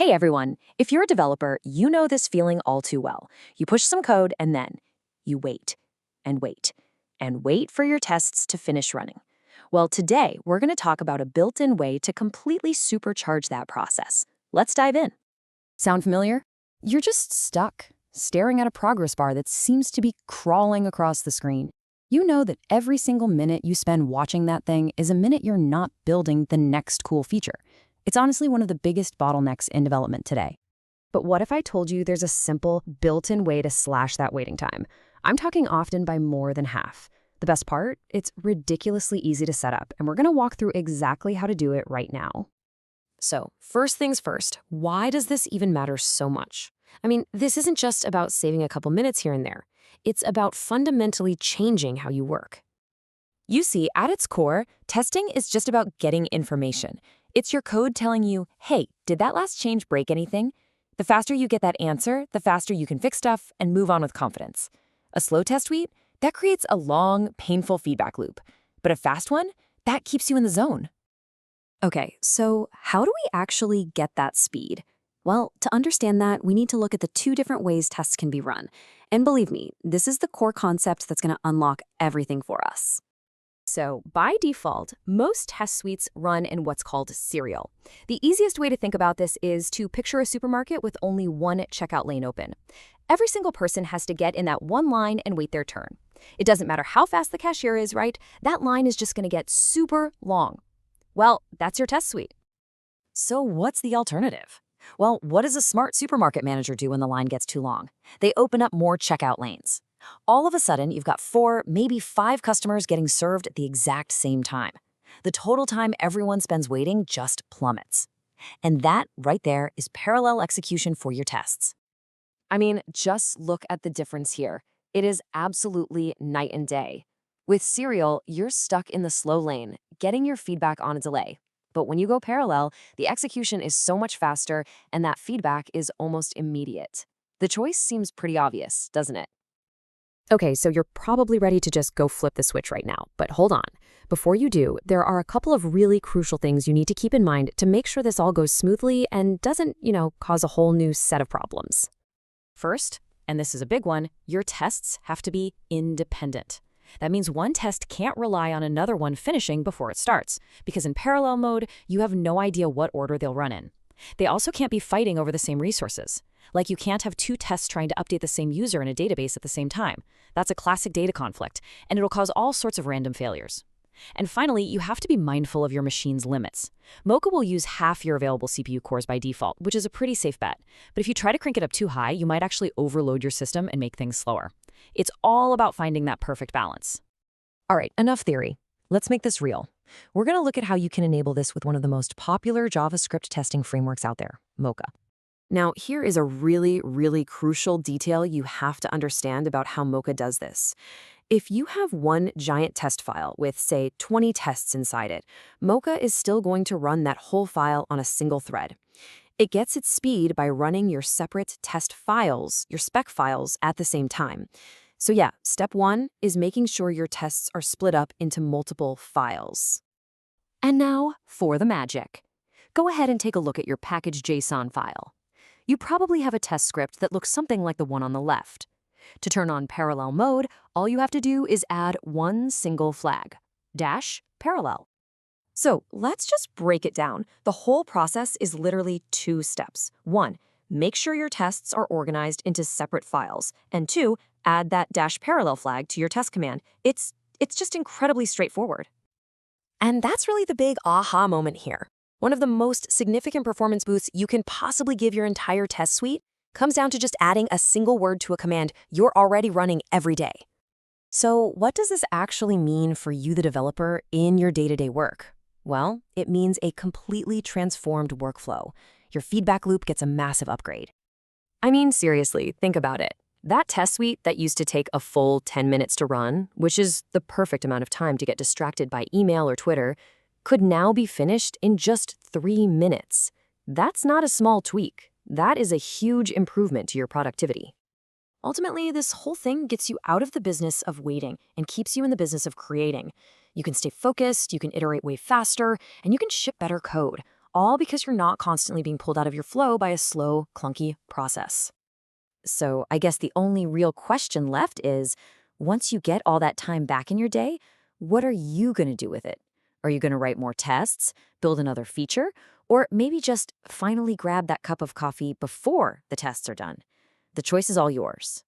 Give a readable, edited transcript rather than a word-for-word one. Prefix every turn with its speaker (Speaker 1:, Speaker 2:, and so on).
Speaker 1: Hey everyone, if you're a developer, you know this feeling all too well. You push some code and then you wait and wait and wait for your tests to finish running. Well, today we're going to talk about a built-in way to completely supercharge that process. Let's dive in. Sound familiar? You're just stuck, staring at a progress bar that seems to be crawling across the screen. You know that every single minute you spend watching that thing is a minute you're not building the next cool feature. It's honestly one of the biggest bottlenecks in development today. But what if I told you there's a simple, built-in way to slash that waiting time? I'm talking often by more than half. The best part? It's ridiculously easy to set up, and we're going to walk through exactly how to do it right now. So, first things first, why does this even matter so much? I mean, this isn't just about saving a couple minutes here and there. It's about fundamentally changing how you work. You see, at its core, testing is just about getting information. It's your code telling you, hey, did that last change break anything? The faster you get that answer, the faster you can fix stuff and move on with confidence. A slow test suite, that creates a long, painful feedback loop. But a fast one, that keeps you in the zone. Okay, so how do we actually get that speed? Well, to understand that, we need to look at the two different ways tests can be run. And believe me, this is the core concept that's going to unlock everything for us. So, by default, most test suites run in what's called serial. The easiest way to think about this is to picture a supermarket with only one checkout lane open. Every single person has to get in that one line and wait their turn. It doesn't matter how fast the cashier is, right? That line is just going to get super long. Well, that's your test suite. So what's the alternative? Well, what does a smart supermarket manager do when the line gets too long? They open up more checkout lanes. All of a sudden, you've got 4, maybe 5 customers getting served at the exact same time. The total time everyone spends waiting just plummets. And that, right there, is parallel execution for your tests. I mean, just look at the difference here. It is absolutely night and day. With serial, you're stuck in the slow lane, getting your feedback on a delay. But when you go parallel, the execution is so much faster, and that feedback is almost immediate. The choice seems pretty obvious, doesn't it? Okay, so you're probably ready to just go flip the switch right now, but hold on. Before you do, there are a couple of really crucial things you need to keep in mind to make sure this all goes smoothly and doesn't, cause a whole new set of problems. First, and this is a big one, your tests have to be independent. That means one test can't rely on another one finishing before it starts, because in parallel mode, you have no idea what order they'll run in. They also can't be fighting over the same resources. Like you can't have 2 tests trying to update the same user in a database at the same time. That's a classic data conflict, and it'll cause all sorts of random failures. And finally, you have to be mindful of your machine's limits. Mocha will use half your available CPU cores by default, which is a pretty safe bet. But if you try to crank it up too high, you might actually overload your system and make things slower. It's all about finding that perfect balance. All right, enough theory. Let's make this real. We're going to look at how you can enable this with one of the most popular JavaScript testing frameworks out there, Mocha. Now, here is a really, really crucial detail you have to understand about how Mocha does this. If you have one giant test file with, say, 20 tests inside it, Mocha is still going to run that whole file on a single thread. It gets its speed by running your separate test files, your spec files, at the same time. So yeah, step 1 is making sure your tests are split up into multiple files. And now for the magic. Go ahead and take a look at your package.json file. You probably have a test script that looks something like the one on the left. To turn on parallel mode, all you have to do is add one single flag, -parallel. So let's just break it down. The whole process is literally 2 steps. 1, make sure your tests are organized into separate files. And 2, add that -parallel flag to your test command. It's just incredibly straightforward. And that's really the big aha moment here. One of the most significant performance boosts you can possibly give your entire test suite comes down to just adding a single word to a command you're already running every day. So what does this actually mean for you, the developer, in your day-to-day work? Well, it means a completely transformed workflow. Your feedback loop gets a massive upgrade. I mean, seriously, think about it. That test suite that used to take a full 10 minutes to run, which is the perfect amount of time to get distracted by email or Twitter, could now be finished in just 3 minutes. That's not a small tweak. That is a huge improvement to your productivity. Ultimately, this whole thing gets you out of the business of waiting and keeps you in the business of creating. You can stay focused, you can iterate way faster, and you can ship better code, all because you're not constantly being pulled out of your flow by a slow, clunky process. So I guess the only real question left is, once you get all that time back in your day, what are you going to do with it? Are you going to write more tests, build another feature, or maybe just finally grab that cup of coffee before the tests are done? The choice is all yours.